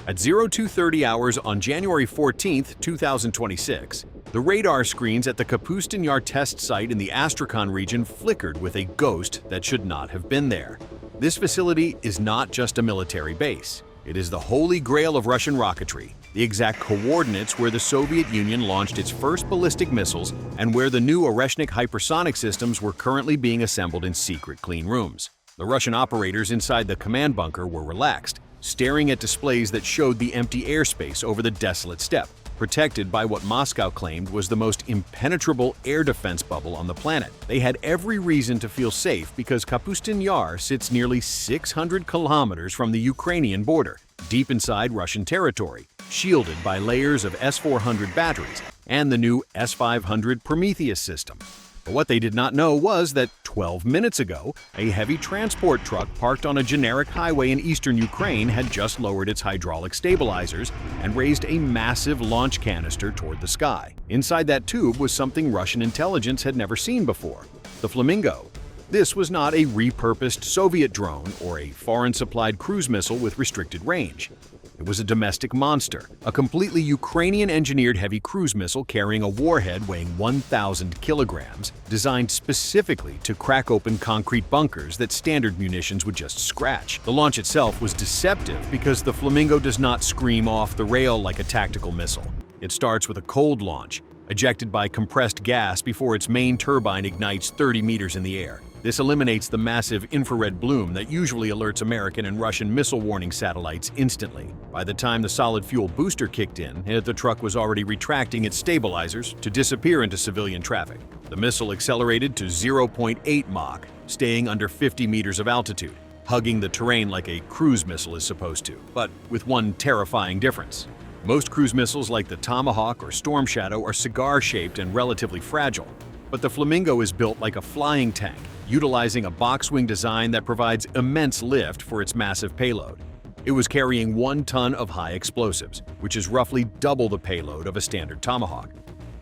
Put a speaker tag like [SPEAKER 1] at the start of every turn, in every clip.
[SPEAKER 1] At 0230 hours on January 14, 2026, the radar screens at the Kapustin Yar test site in the Astrakhan region flickered with a ghost that should not have been there. This facility is not just a military base. It is the holy grail of Russian rocketry, the exact coordinates where the Soviet Union launched its first ballistic missiles and where the new Oreshnik hypersonic systems were currently being assembled in secret clean rooms. The Russian operators inside the command bunker were relaxed, staring at displays that showed the empty airspace over the desolate steppe, protected by what Moscow claimed was the most impenetrable air defense bubble on the planet. They had every reason to feel safe because Kapustin Yar sits nearly 600 kilometers from the Ukrainian border, deep inside Russian territory, shielded by layers of S-400 batteries and the new S-500 Prometheus system. But what they did not know was that 12 minutes ago, a heavy transport truck parked on a generic highway in eastern Ukraine had just lowered its hydraulic stabilizers and raised a massive launch canister toward the sky. Inside that tube was something Russian intelligence had never seen before: the Flamingo. This was not a repurposed Soviet drone or a foreign-supplied cruise missile with restricted range. It was a domestic monster, a completely Ukrainian-engineered heavy cruise missile carrying a warhead weighing 1,000 kilograms, designed specifically to crack open concrete bunkers that standard munitions would just scratch. The launch itself was deceptive because the Flamingo does not scream off the rail like a tactical missile. It starts with a cold launch, ejected by compressed gas before its main turbine ignites 30 meters in the air. This eliminates the massive infrared bloom that usually alerts American and Russian missile warning satellites instantly. By the time the solid fuel booster kicked in, the truck was already retracting its stabilizers to disappear into civilian traffic. The missile accelerated to 0.8 Mach, staying under 50 meters of altitude, hugging the terrain like a cruise missile is supposed to, but with one terrifying difference. Most cruise missiles like the Tomahawk or Storm Shadow are cigar-shaped and relatively fragile, but the Flamingo is built like a flying tank, utilizing a box-wing design that provides immense lift for its massive payload. It was carrying 1 ton of high explosives, which is roughly double the payload of a standard Tomahawk.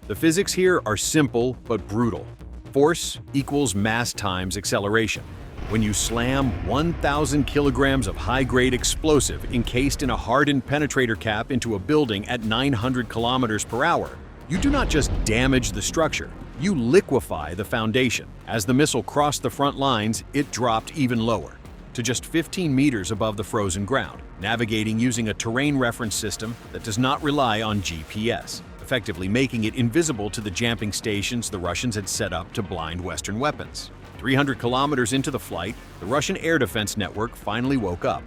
[SPEAKER 1] The physics here are simple but brutal. Force equals mass times acceleration. When you slam 1,000 kilograms of high-grade explosive encased in a hardened penetrator cap into a building at 900 kilometers per hour, you do not just damage the structure, you liquefy the foundation. As the missile crossed the front lines, it dropped even lower, to just 15 meters above the frozen ground, navigating using a terrain reference system that does not rely on GPS, effectively making it invisible to the jamming stations the Russians had set up to blind Western weapons. 300 kilometers into the flight, the Russian air defense network finally woke up.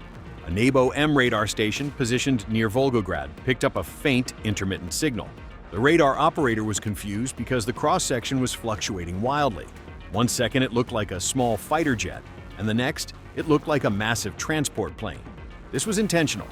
[SPEAKER 1] A Nebo-M radar station positioned near Volgograd picked up a faint, intermittent signal. The radar operator was confused because the cross-section was fluctuating wildly. One second it looked like a small fighter jet, and the next it looked like a massive transport plane. This was intentional.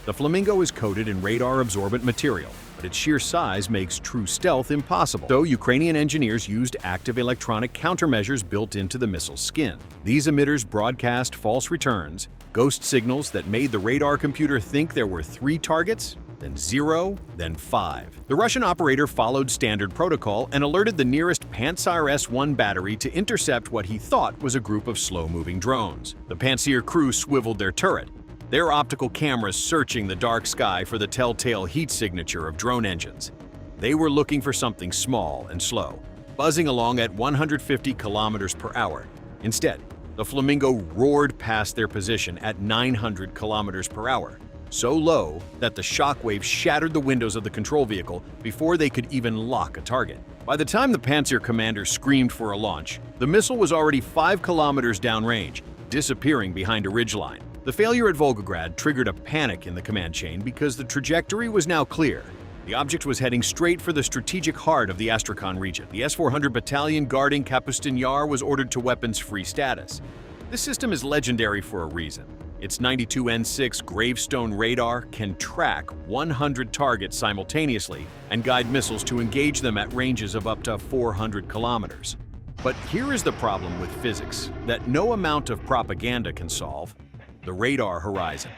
[SPEAKER 1] The Flamingo is coated in radar-absorbent material, but its sheer size makes true stealth impossible. So Ukrainian engineers used active electronic countermeasures built into the missile's skin. These emitters broadcast false returns, ghost signals that made the radar computer think there were 3 targets, then 0, then 5. The Russian operator followed standard protocol and alerted the nearest Pantsir S-1 battery to intercept what he thought was a group of slow-moving drones. The Pantsir crew swiveled their turret, their optical cameras searching the dark sky for the telltale heat signature of drone engines. They were looking for something small and slow, buzzing along at 150 kilometers per hour. Instead, the Flamingo roared past their position at 900 kilometers per hour, so low that the shockwave shattered the windows of the control vehicle before they could even lock a target. By the time the Pantsir commander screamed for a launch, the missile was already 5 kilometers downrange, disappearing behind a ridgeline. The failure at Volgograd triggered a panic in the command chain because the trajectory was now clear. The object was heading straight for the strategic heart of the Astrakhan region. The S-400 battalion guarding Kapustin Yar was ordered to weapons-free status. This system is legendary for a reason. Its 92N6 gravestone radar can track 100 targets simultaneously and guide missiles to engage them at ranges of up to 400 kilometers. But here is the problem with physics that no amount of propaganda can solve: the radar horizon.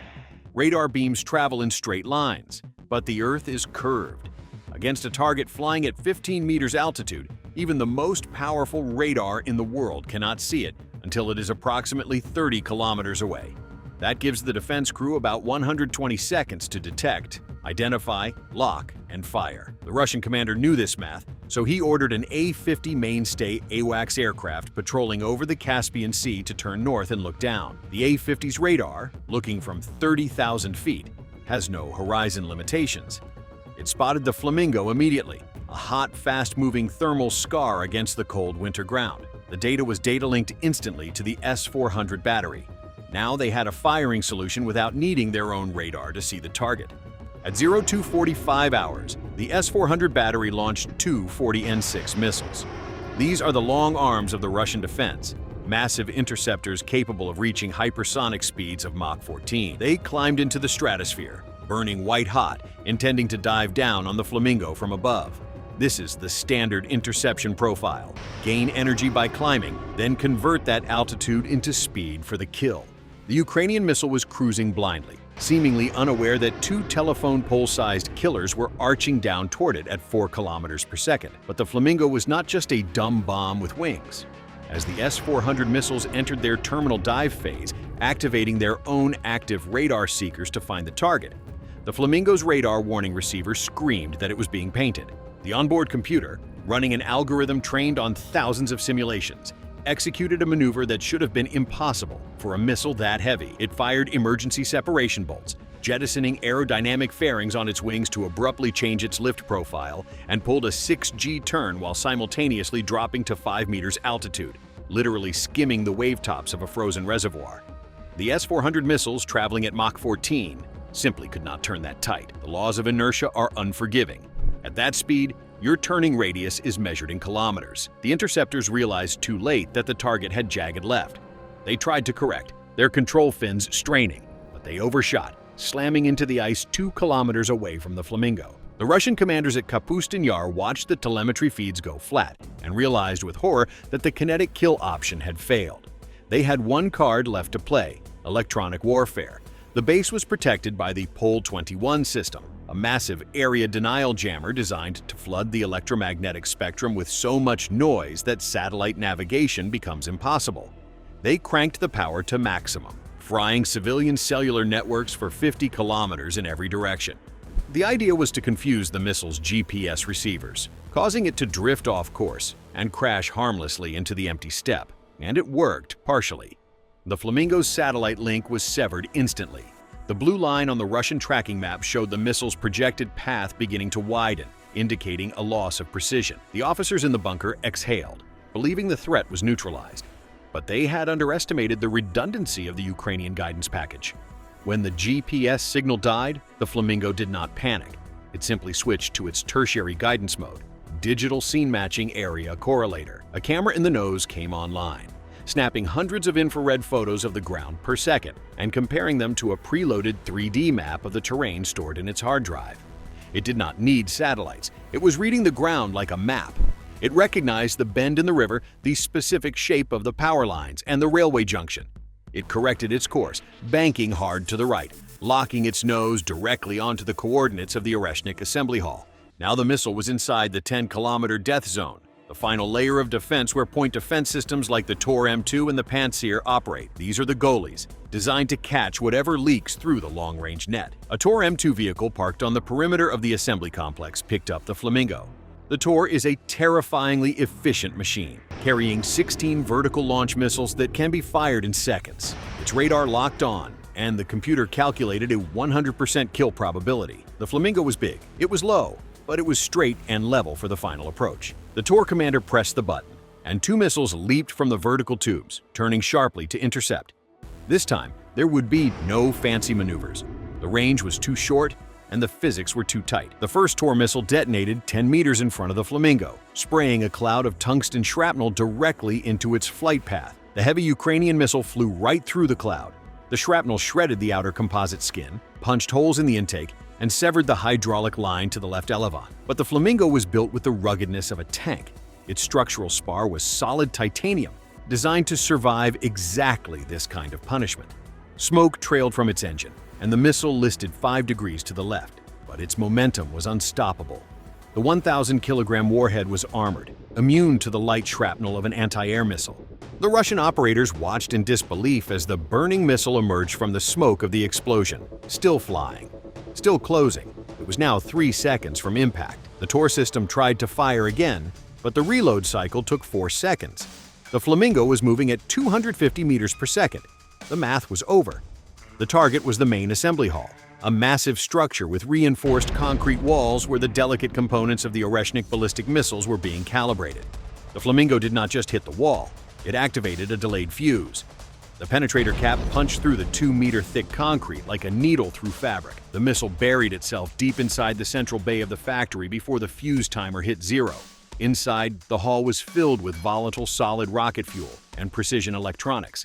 [SPEAKER 1] Radar beams travel in straight lines, but the Earth is curved. Against a target flying at 15 meters altitude, even the most powerful radar in the world cannot see it until it is approximately 30 kilometers away. That gives the defense crew about 120 seconds to detect, identify, lock, and fire. The Russian commander knew this math, so he ordered an A-50 mainstay AWACS aircraft patrolling over the Caspian Sea to turn north and look down. The A-50's radar, looking from 30,000 feet, has no horizon limitations. It spotted the Flamingo immediately, a hot, fast-moving thermal scar against the cold winter ground. The data was data-linked instantly to the S-400 battery. Now they had a firing solution without needing their own radar to see the target. At 02:45 hours, the S-400 battery launched two 40N6 missiles. These are the long arms of the Russian defense, massive interceptors capable of reaching hypersonic speeds of Mach 14. They climbed into the stratosphere, burning white-hot, intending to dive down on the Flamingo from above. This is the standard interception profile. Gain energy by climbing, then convert that altitude into speed for the kill. The Ukrainian missile was cruising blindly, seemingly unaware that two telephone pole-sized killers were arching down toward it at 4 kilometers per second. But the Flamingo was not just a dumb bomb with wings. As the S-400 missiles entered their terminal dive phase, activating their own active radar seekers to find the target, the Flamingo's radar warning receiver screamed that it was being painted. The onboard computer, running an algorithm trained on thousands of simulations, executed a maneuver that should have been impossible for a missile that heavy. It fired emergency separation bolts, jettisoning aerodynamic fairings on its wings to abruptly change its lift profile, and pulled a 6G turn while simultaneously dropping to 5 meters altitude, literally skimming the wavetops of a frozen reservoir. The S-400 missiles traveling at Mach 14 simply could not turn that tight. The laws of inertia are unforgiving. At that speed, your turning radius is measured in kilometers. The interceptors realized too late that the target had jagged left. They tried to correct, their control fins straining, but they overshot, slamming into the ice 2 kilometers away from the Flamingo. The Russian commanders at Kapustin Yar watched the telemetry feeds go flat and realized with horror that the kinetic kill option had failed. They had one card left to play: electronic warfare. The base was protected by the Pole 21 system, a massive area denial jammer designed to flood the electromagnetic spectrum with so much noise that satellite navigation becomes impossible. They cranked the power to maximum, frying civilian cellular networks for 50 kilometers in every direction. The idea was to confuse the missile's GPS receivers, causing it to drift off course and crash harmlessly into the empty steppe. And it worked, partially. The Flamingo's satellite link was severed instantly. The blue line on the Russian tracking map showed the missile's projected path beginning to widen, indicating a loss of precision. The officers in the bunker exhaled, believing the threat was neutralized. But they had underestimated the redundancy of the Ukrainian guidance package. When the GPS signal died, the Flamingo did not panic. It simply switched to its tertiary guidance mode, digital scene matching area correlator. A camera in the nose came online, snapping hundreds of infrared photos of the ground per second and comparing them to a preloaded 3D map of the terrain stored in its hard drive. It did not need satellites. It was reading the ground like a map. It recognized the bend in the river, the specific shape of the power lines, and the railway junction. It corrected its course, banking hard to the right, locking its nose directly onto the coordinates of the Oreshnik assembly hall. Now the missile was inside the 10-kilometer death zone, the final layer of defense where point defense systems like the Tor M2 and the Pantsir operate. These are the goalies, designed to catch whatever leaks through the long-range net. A Tor M2 vehicle parked on the perimeter of the assembly complex picked up the Flamingo. The Tor is a terrifyingly efficient machine, carrying 16 vertical launch missiles that can be fired in seconds. Its radar locked on, and the computer calculated a 100% kill probability. The Flamingo was big, it was low, but it was straight and level for the final approach. The Tor commander pressed the button, and 2 missiles leaped from the vertical tubes, turning sharply to intercept. This time, there would be no fancy maneuvers. The range was too short, and the physics were too tight. The first Tor missile detonated 10 meters in front of the Flamingo, spraying a cloud of tungsten shrapnel directly into its flight path. The heavy Ukrainian missile flew right through the cloud. The shrapnel shredded the outer composite skin, punched holes in the intake, and severed the hydraulic line to the left elevon. But the Flamingo was built with the ruggedness of a tank. Its structural spar was solid titanium, designed to survive exactly this kind of punishment. Smoke trailed from its engine, and the missile listed 5 degrees to the left, but its momentum was unstoppable. The 1,000-kilogram warhead was armored, immune to the light shrapnel of an anti-air missile. The Russian operators watched in disbelief as the burning missile emerged from the smoke of the explosion, still flying, still closing. It was now 3 seconds from impact. The Tor system tried to fire again, but the reload cycle took 4 seconds. The Flamingo was moving at 250 meters per second. The math was over. The target was the main assembly hall, a massive structure with reinforced concrete walls where the delicate components of the Oreshnik ballistic missiles were being calibrated. The Flamingo did not just hit the wall, it activated a delayed fuse. The penetrator cap punched through the 2-meter-thick concrete like a needle through fabric. The missile buried itself deep inside the central bay of the factory before the fuse timer hit 0. Inside, the hall was filled with volatile solid rocket fuel and precision electronics.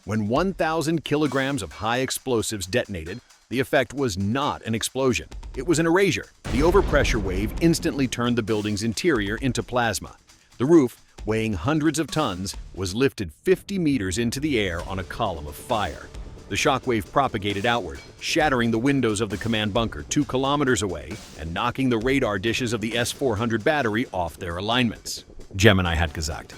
[SPEAKER 1] When 1,000 kilograms of high explosives detonated, the effect was not an explosion. It was an erasure. The overpressure wave instantly turned the building's interior into plasma. The roof, weighing hundreds of tons, was lifted 50 meters into the air on a column of fire. The shockwave propagated outward, shattering the windows of the command bunker 2 kilometers away and knocking the radar dishes of the S-400 battery off their alignments. Gemini had gesagt.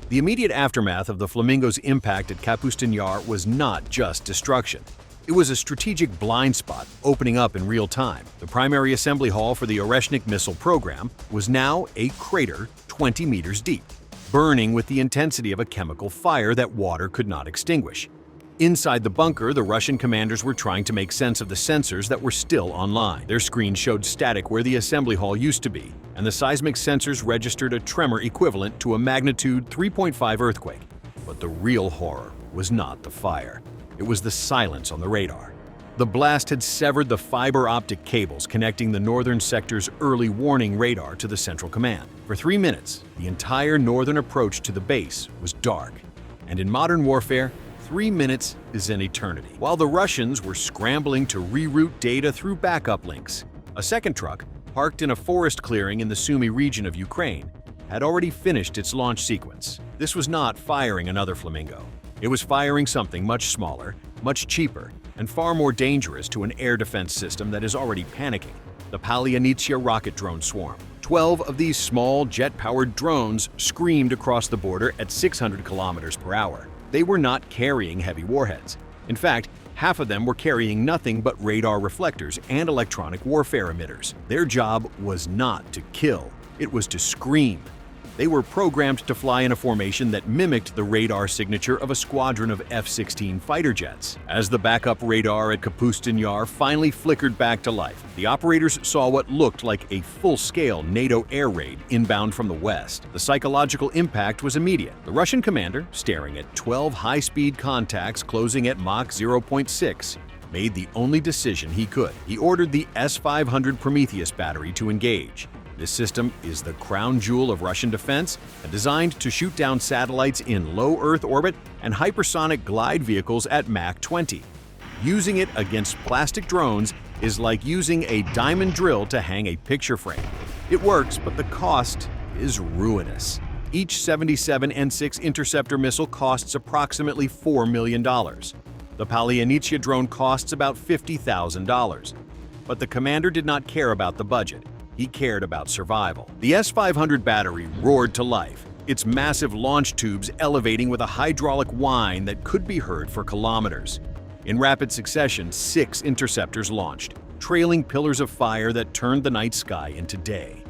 [SPEAKER 1] The immediate aftermath of the Flamingo's impact at Kapustin Yar was not just destruction. It was a strategic blind spot opening up in real time. The primary assembly hall for the Oreshnik missile program was now a crater 20 meters deep, burning with the intensity of a chemical fire that water could not extinguish. Inside the bunker, the Russian commanders were trying to make sense of the sensors that were still online. Their screens showed static where the assembly hall used to be, and the seismic sensors registered a tremor equivalent to a magnitude 3.5 earthquake. But the real horror was not the fire. It was the silence on the radar. The blast had severed the fiber optic cables connecting the northern sector's early warning radar to the central command. For 3 minutes, the entire northern approach to the base was dark. And in modern warfare, 3 minutes is an eternity. While the Russians were scrambling to reroute data through backup links, a second truck, parked in a forest clearing in the Sumy region of Ukraine, had already finished its launch sequence. This was not firing another Flamingo. It was firing something much smaller, much cheaper, and far more dangerous to an air defense system that is already panicking, the Palianitsia rocket drone swarm. 12 of these small, jet-powered drones screamed across the border at 600 kilometers per hour. They were not carrying heavy warheads. In fact, half of them were carrying nothing but radar reflectors and electronic warfare emitters. Their job was not to kill, it was to scream. They were programmed to fly in a formation that mimicked the radar signature of a squadron of F-16 fighter jets. As the backup radar at Kapustin Yar finally flickered back to life, the operators saw what looked like a full-scale NATO air raid inbound from the west. The psychological impact was immediate. The Russian commander, staring at 12 high-speed contacts closing at Mach 0.6, made the only decision he could. He ordered the S-500 Prometheus battery to engage. This system is the crown jewel of Russian defense and designed to shoot down satellites in low Earth orbit and hypersonic glide vehicles at Mach 20. Using it against plastic drones is like using a diamond drill to hang a picture frame. It works, but the cost is ruinous. Each 77 N6 interceptor missile costs approximately $4 million. The Palianitsia drone costs about $50,000. But the commander did not care about the budget. He cared about survival. The S-500 battery roared to life, its massive launch tubes elevating with a hydraulic whine that could be heard for kilometers. In rapid succession, 6 interceptors launched, trailing pillars of fire that turned the night sky into day.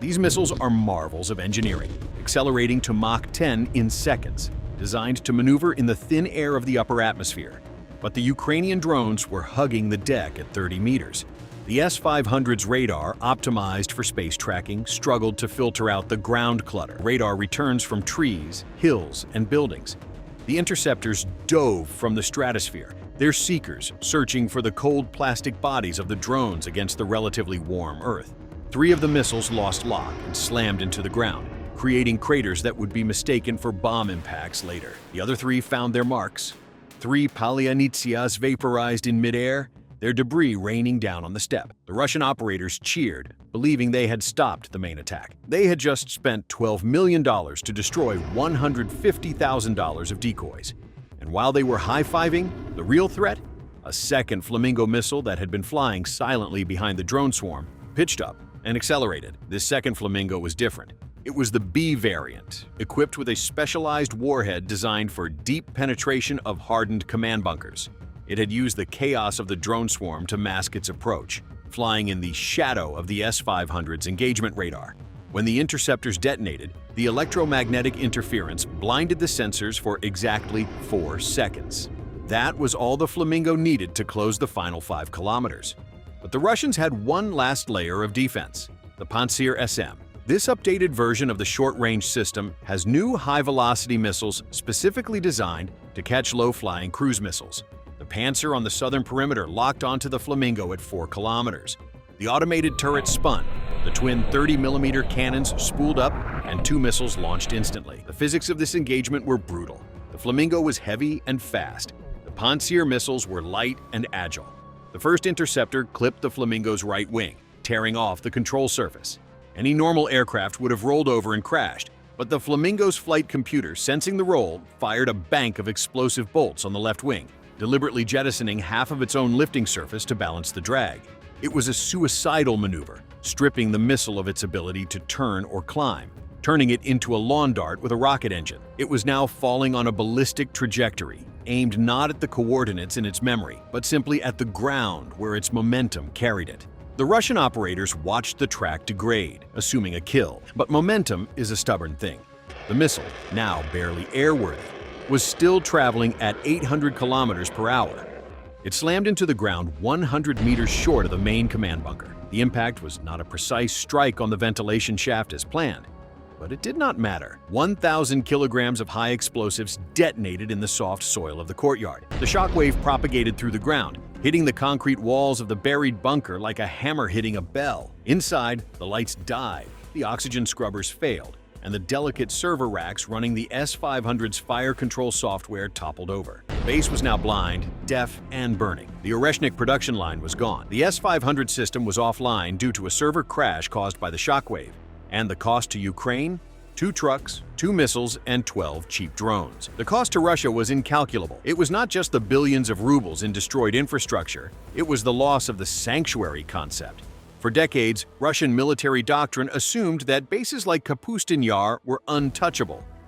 [SPEAKER 1] These missiles are marvels of engineering, accelerating to Mach 10 in seconds, designed to maneuver in the thin air of the upper atmosphere. But the Ukrainian drones were hugging the deck at 30 meters. The S-500's radar, optimized for space tracking, struggled to filter out the ground clutter. Radar returns from trees, hills, and buildings. The interceptors dove from the stratosphere, their seekers searching for the cold plastic bodies of the drones against the relatively warm Earth. 3 of the missiles lost lock and slammed into the ground, creating craters that would be mistaken for bomb impacts later. The other 3 found their marks. 3 Palianitsias vaporized in midair, their debris raining down on the steppe. The Russian operators cheered, believing they had stopped the main attack. They had just spent $12 million to destroy $150,000 of decoys. And while they were high-fiving, the real threat, a second Flamingo missile that had been flying silently behind the drone swarm, pitched up and accelerated. This second Flamingo was different. It was the B variant, equipped with a specialized warhead designed for deep penetration of hardened command bunkers. It had used the chaos of the drone swarm to mask its approach, flying in the shadow of the S-500's engagement radar. When the interceptors detonated, the electromagnetic interference blinded the sensors for exactly 4 seconds. That was all the Flamingo needed to close the final 5 kilometers. But the Russians had one last layer of defense, the Pantsir SM. This updated version of the short-range system has new high-velocity missiles specifically designed to catch low-flying cruise missiles. The Pantsir on the southern perimeter locked onto the Flamingo at 4 kilometers. The automated turret spun, the twin 30mm cannons spooled up, and 2 missiles launched instantly. The physics of this engagement were brutal. The Flamingo was heavy and fast. The Pantsir missiles were light and agile. The first interceptor clipped the Flamingo's right wing, tearing off the control surface. Any normal aircraft would have rolled over and crashed, but the Flamingo's flight computer, sensing the roll, fired a bank of explosive bolts on the left wing, deliberately jettisoning half of its own lifting surface to balance the drag. It was a suicidal maneuver, stripping the missile of its ability to turn or climb, turning it into a lawn dart with a rocket engine. It was now falling on a ballistic trajectory, aimed not at the coordinates in its memory, but simply at the ground where its momentum carried it. The Russian operators watched the track degrade, assuming a kill, but momentum is a stubborn thing. The missile, now barely airworthy, was still traveling at 800 kilometers per hour. It slammed into the ground 100 meters short of the main command bunker. The impact was not a precise strike on the ventilation shaft as planned, but it did not matter. 1,000 kilograms of high explosives detonated in the soft soil of the courtyard. The shockwave propagated through the ground, hitting the concrete walls of the buried bunker like a hammer hitting a bell. Inside, the lights died, the oxygen scrubbers failed, and the delicate server racks running the S-500's fire control software toppled over. The base was now blind, deaf, and burning. The Oreshnik production line was gone. The S-500 system was offline due to a server crash caused by the shockwave. And the cost to Ukraine? 2 trucks, 2 missiles, and 12 cheap drones. The cost to Russia was incalculable. It was not just the billions of rubles in destroyed infrastructure, it was the loss of the sanctuary concept. For decades, Russian military doctrine assumed that bases like Kapustin Yar were untouchable.